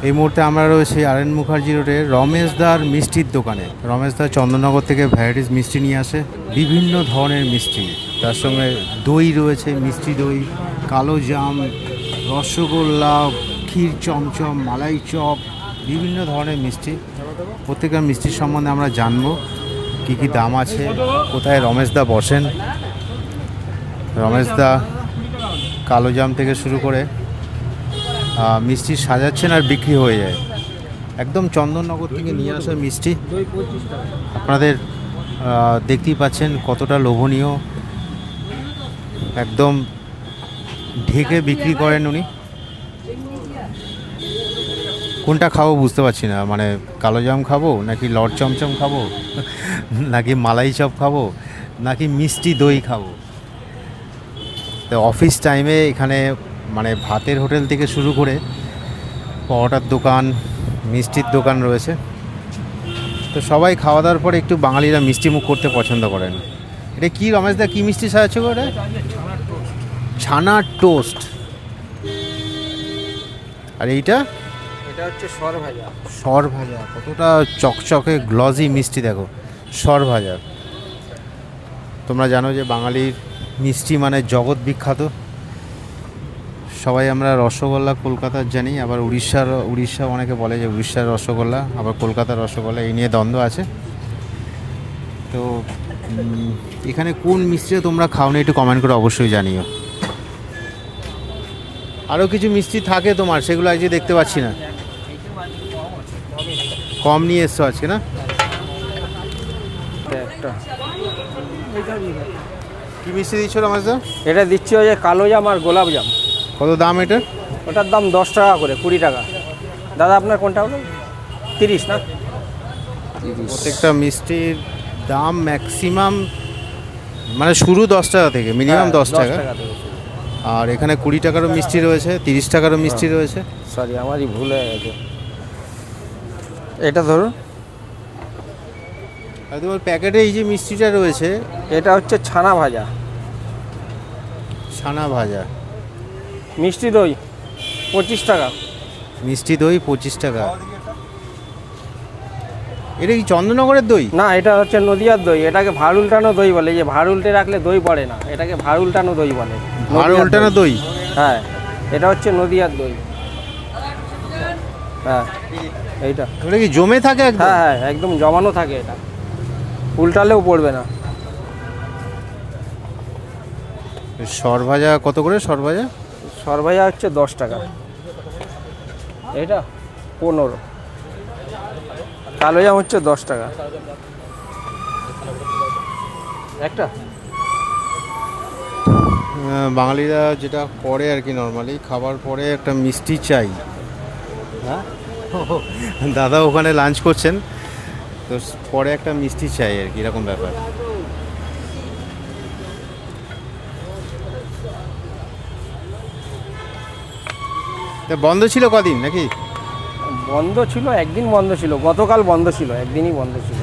এই মুহূর্তে আমরা রয়েছি আরএন মুখার্জি রোডে রমেশদার মিষ্টির দোকানে। রমেশদা চন্দননগর থেকে ভ্যারাইটিস মিষ্টি নিয়ে আসে, বিভিন্ন ধরনের মিষ্টি। তার সঙ্গে দই রয়েছে, মিষ্টি দই, কালো জাম, রসগোল্লা, ক্ষীর চমচম, মালাই চপ, বিভিন্ন ধরনের মিষ্টি। প্রত্যেকটা মিষ্টির সম্বন্ধে আমরা জানবো, কী কী দাম আছে, কোথায় রমেশদা বসেন। রমেশদা কালো জাম থেকে শুরু করে মিষ্টি সাজাচ্ছেন আর বিক্রি হয়ে যায়। একদম চন্দননগর থেকে নিয়ে আসা মিষ্টি। আপনাদের দেখতেই পাচ্ছেন কতটা লোভনীয়, একদম ঢেকে বিক্রি করেন উনি। কোনটা খাবো বুঝতে পারছি না, মানে কালো জাম খাবো নাকি লট চমচম খাবো নাকি মালাই চপ খাবো নাকি মিষ্টি দই খাবো। তো অফিস টাইমে এখানে মানে ভাতের হোটেল থেকে শুরু করে পরোটার দোকান, মিষ্টির দোকান রয়েছে। তো সবাই খাওয়া দাওয়ার পরে একটু বাঙালিরা মিষ্টি মুখ করতে পছন্দ করেন। এটা কি রমেশদা, কী মিষ্টি সাজাচ্ছে গো? এটা ছানার টোস্ট। আর এইটা এটা হচ্ছে সর ভাজা। সর ভাজা, কতটা চকচকে গ্লজি মিষ্টি দেখো, সর ভাজা। তোমরা জানো যে বাঙালির মিষ্টি মানে জগৎ বিখ্যাত। সবাই আমরা রসগোল্লা কলকাতার জানি, আবার উড়িষ্যা অনেকে বলে যে উড়িষ্যার রসগোল্লা, আবার কলকাতার রসগোল্লা, এই নিয়ে দ্বন্দ্ব আছে। তো এখানে কোন মিষ্টিটা তোমরা খাও না একটু কমেন্ট করে অবশ্যই জানিও। আরও কিছু মিষ্টি থাকে তোমার, সেগুলো আজকে দেখতে পাচ্ছি না, কম নিয়ে এসছো আজকে না? একটা কী মিষ্টি দিচ্ছ রমেশদা? এটা দিচ্ছি ওই যে কালো জাম আর গোলাপ জাম। কত দাম এটা? ওটার দাম 10 টাকা করে, 20 টাকা। দাদা আপনার কোনটা হলো? 30 না? প্রত্যেকটা মিষ্টির দাম ম্যাক্সিমাম মানে শুরু 10 টাকা থেকে, মিনিমাম 10 টাকা। আর এখানে 20 টাকারও মিষ্টি রয়েছে, 30 টাকারও মিষ্টি রয়েছে। সরি, আমারই ভুল হয়ে গেছে। এটা ধরুন, আর তোমার প্যাকেটে এই যে মিষ্টিটা রয়েছে, এটা হচ্ছে ছানা ভাজা। ছানা ভাজা, মিষ্টি দই 25 টাকা। মিষ্টি দই 25 টাকা। এটা কি চন্দননগরের দই? না, এটা হচ্ছে নদিয়ার দই। এটাকে ভাড় উল্টানো দই বলে। যে ভাড় উল্টে রাখলে দই পড়ে না, এটাকে ভাড় উল্টানো দই বলে। ভাড় উল্টানো দই? হ্যাঁ, এটা হচ্ছে নদিয়ার দই। হ্যাঁ, এইটা ওটা কি জমে থাকে একদম? হ্যাঁ হ্যাঁ, একদম জমানো থাকে, এটা উল্টালেও পড়বে না। সর ভাজা কত করে? সর ভাজা? সর ভাজা হচ্ছে 10 টাকা। এটা 15। কালো জাম হচ্ছে 10 টাকা একটা। বাঙালিরা যেটা করে আর কি, নর্মালি খাবার পরে একটা মিষ্টি চাই। হ্যাঁ, দাদা ওখানে লাঞ্চ করছেন, তো পরে একটা মিষ্টি চাই আর কি, এরকম ব্যাপার। তা বন্ধ ছিল কদিন নাকি? বন্ধ ছিল, একদিন বন্ধ ছিল, গতকাল বন্ধ ছিল, একদিনই বন্ধ ছিল।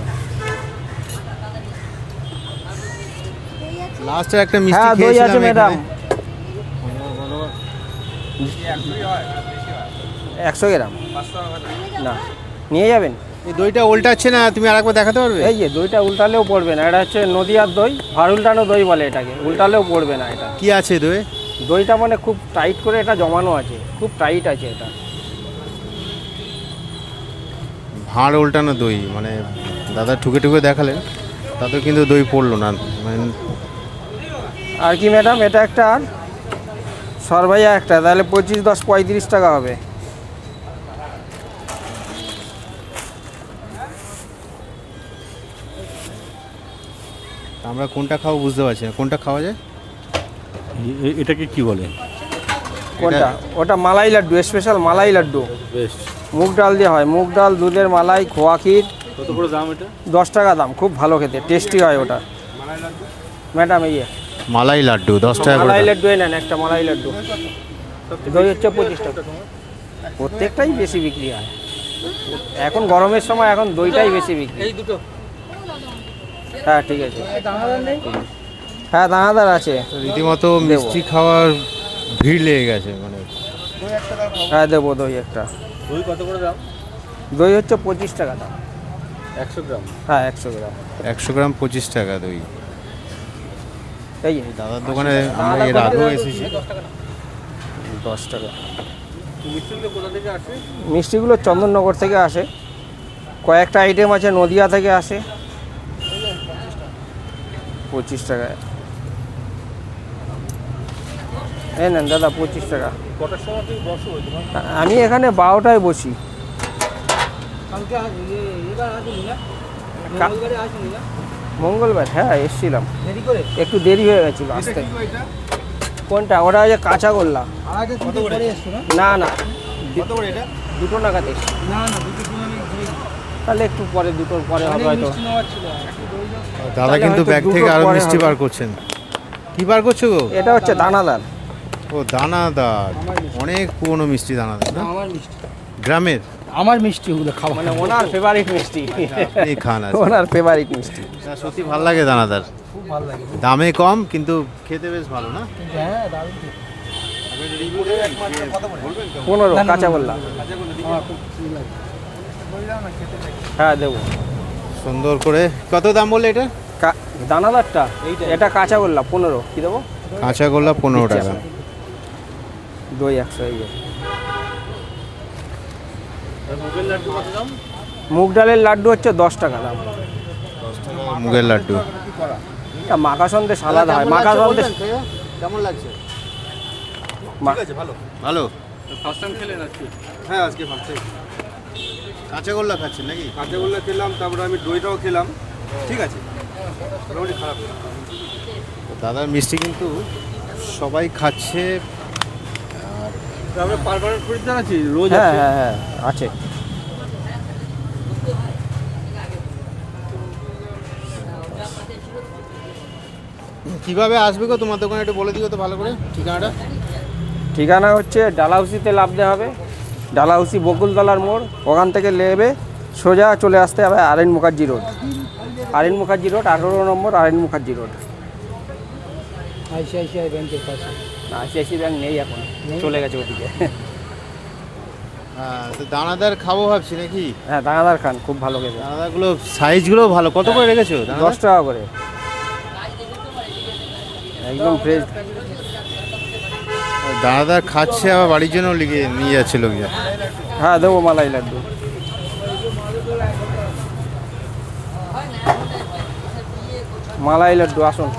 লাস্টে একটা মিষ্টি হ্যাঁ, দই খেয়েছিলাম আছে ম্যাডাম। এখানে। 100 গ্রাম না, নিয়ে যাবেন। এই দইটা উল্টাচ্ছে না, তুমি আরেকবার দেখাতে পারবে? এই যে দইটা উল্টালেও পড়বে না। এটা হচ্ছে নদিয়ার দই, ভাড় উল্টানো দই বলে এটাকে। উল্টালেও পড়বে না। এটা কি আছে দই? দইটা মানে খুব টাইট করে এটা জমানো আছে, খুব টাইট আছে এটা। ভাঁড় উল্টানো দই মানে দাদা ঠুকে ঠুকে দেখালেন, তাতে কিন্তু দই পড়লো না মানে। আর কি ম্যাডাম, এটা একটা আর সরভাইয়া একটা, তাহলে 25 10 35 টাকা হবে। আমরা কোনটা খাবো বুঝতে পারছি না, কোনটা খাওয়া যায়? এটাকে কি বলে? কোনটা? ওটা মালাই লাড্ডু, স্পেশাল মালাই লাড্ডু। বেশ। মুগ ডাল দিয়ে হয়, মুগ ডাল, দুধের মালাই, খোয়া ক্ষীর। কত করে দাম এটা? 10 টাকা দাম, খুব ভালো খেতে, টেস্টি হয় ওটা। ম্যাডাম এই মালাই লাড্ডু 10 টাকা করে মালাই দাম। লাড্ডু নেন, একটা মালাই লাড্ডু। দই হচ্ছে 25 টাকা। প্রত্যেকটাই বেশি বিক্রি হয় এখন গরমের সময়, এখন দইটাই বেশি বিক্রি। এই দুটো। হ্যাঁ ঠিক আছে। হ্যাঁ, দানাদার আছে। রীতিমতো মিষ্টি খাওয়ার ভিড় লেগে গেছে মানে। হ্যাঁ দেবো দই একটা। দই কত করে দাম? দই হচ্ছে 25 টাকা দাম। 100 গ্রাম। হ্যাঁ 100 গ্রাম। 100 গ্রাম 25 টাকা দই। এই যে দাদার দোকানে আমরা এর আগেও এসেছি। 10 টাকা। মিষ্টিগুলো কোথা থেকে আসে? মিষ্টিগুলো চন্দননগর থেকে আসে, কয়েকটা আইটেম আছে নদিয়া থেকে আসে। 25 টাকায়। এই নেন দাদা 25 টাকা। কটার সময় থেকে বসো তোমার? আমি এখানে 12টায় বসি। মঙ্গলবার হ্যাঁ এসছিলাম, একটু দেরি হয়ে গেছিল আসতে। কোনটা? ওটা হচ্ছে কাঁচাগোল্লা। না না, দুটো নাগাদ এসছি। তাহলে একটু পরে, দুটোর পরে হবে হয়তো। দাদা কিন্তু ব্যাগ থেকে আরো মিষ্টি বার করছেন। কি বার করছো গো? এটা হচ্ছে দানাদার। ও দানাদার, অনেক পুরনো মিষ্টি দানাদার না? আমার মিষ্টি, গ্রামের আমার মিষ্টি ওগুলো খাওয়া মানে ওনার ফেভারিট মিষ্টি। আপনি খান আছে। ওনার ফেভারিট মিষ্টি। সত্যি ভালো লাগে দানাদার, খুব ভালো লাগে। দামে কম কিন্তু খেতে বেশ ভালো না? হ্যাঁ দারুণ খেতে। 15 কাঁচাগোল্লা। হ্যাঁ দেবো। সুন্দর করে। কত দাম বললে এটা? দানাদারটা এটা কাঁচাগোল্লা 15। কি দেবো? কাঁচাগোল্লা 15 টাকা। দই 100 এই যে। আর মুগের লাড্ডু কত দাম? মুগ ডালের লাড্ডু হচ্ছে 10 টাকা দাম। মুগের লাড্ডু এটা মাখা সন্দেশ আলাদা হয়। মাখা সন্দেশ কেমন লাগছে? মা- ভালো। ফার্স্ট টাইম খেলেন আজকে? হ্যাঁ আজকে ফার্স্ট টাইম কাঁচাগোল্লা খাচ্ছেন নাকি? কাঁচাগোল্লা খেলাম, তারপরে আমি দইটাও খেলাম, ঠিক আছে, মোটামুটি খারাপ না। দাদার মিষ্টি কিন্তু সবাই খাচ্ছে। আমরা পারমানেন্ট খরিদ্দার আছি, রোজ হ্যাঁ আছে। হ্যাঁ হ্যাঁ আছে। কিভাবে আসবে গো তোমার দোকানে একটু বলে দিও তো ভালো করে ঠিকানাটা। ঠিকানা হচ্ছে ডালাউসিতে নামতে হবে। ডালাউসি বকুলতলার মোড়, ওখান থেকে নেবে সোজা চলে আসতে হবে R Mukherjee road. R Mukherjee road 18 নম্বর আরএন মুখার্জি রোড। আইসিআইসিআই ব্যাংকের পাশে। আইসিআইসি ব্যাংক নেই এখন, চলে গেছে ওদিকে। হ্যাঁ, তো দানাদার খাবো ভাবছি নাকি? হ্যাঁ দানাদার খান, খুব ভালো খেতে। দানাদারগুলো সাইজগুলো ভালো। কত করে রেখেছো দানাদার? 10 টাকা করে, একদম ফ্রেশ। দানাদার খাচ্ছে আবার বাড়ির জন্য লিখে নিয়ে যাচ্ছে লোকজন। হ্যাঁ দেবো মালাই লাড্ডু। মালাই লাড্ডু আসুন।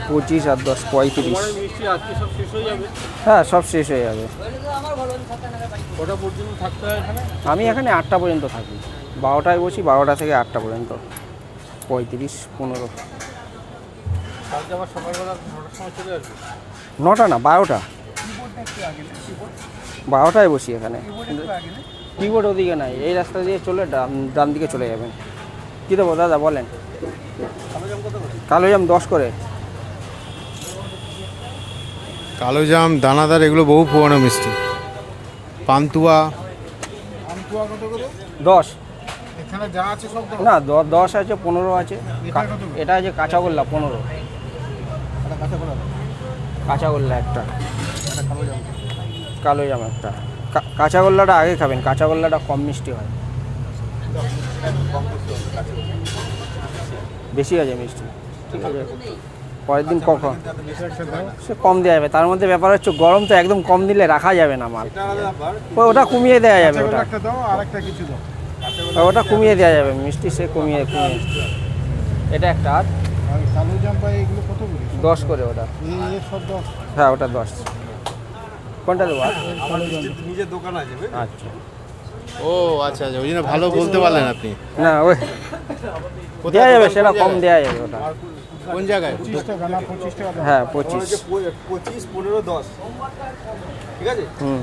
25 আর 10 35। তোমার মিষ্টি আজকে সব শেষ হয়ে যাবে? হ্যাঁ সব শেষ হয়ে যাবে। কটা পর্যন্ত থাকতে হয় এখানে? আমি এখানে 8টা পর্যন্ত থাকি। 12টায় বসি, 12টা থেকে 8টা পর্যন্ত। 35 15। কালকে আবার সকালবেলা 9টার সময় চলে আসবে? 9টা না 12টা। 12টায় বসি এখানে। কিবোর্ড ওদিকে নাই, এই রাস্তা দিয়ে চলে ডান দিকে চলে যাবেন। কী দেবো দাদা বলেন? কালো জাম 10 করে। কালোজাম দানাদার এগুলো বহু পুরনো মিষ্টি। পান্তুয়া 10 এখানে যা আছে সব না 10 আছে, 15 আছে। এটা আছে কাঁচাগোল্লা 15। কাঁচাগোল্লা একটা, কালো জাম একটা। কাঁচাগোল্লাটা আগে খাবেন, কাঁচাগোল্লাটা কম মিষ্টি হয়। বেশি আছে মিষ্টি, ঠিক আছে। পরের দিন কখন সে কম দেওয়া যাবে। তার মধ্যে ব্যাপার হচ্ছে গরম তো, একদম কম দিলে রাখা যাবে না মাল। ওটা কমিয়ে দেওয়া যাবে, ওটা একটা দাও আর একটা কিছু দাও। ওটা কমিয়ে দেওয়া যাবে মিষ্টি, সে কমিয়ে। এটা একটা আর আর কালো জাম্পা এগুলো কত করে? 10 করে ওটা। এই সব 10। হ্যাঁ ওটা 10। কোনটা দেবো? আমার নিজের দোকান আছে, বুঝলি? আচ্ছা ও আচ্ছা আচ্ছা, ওই জন্য ভালো বলতে পারলেন আপনি। না ওই দেওয়া যাবে, সেটা কম দেওয়া যাবে ওটা। কোন জায়গায়? 25 টাকা না 25 টাকা দাও। হ্যাঁ আমার 25। হচ্ছে 25 15 10, ঠিক আছে। হুম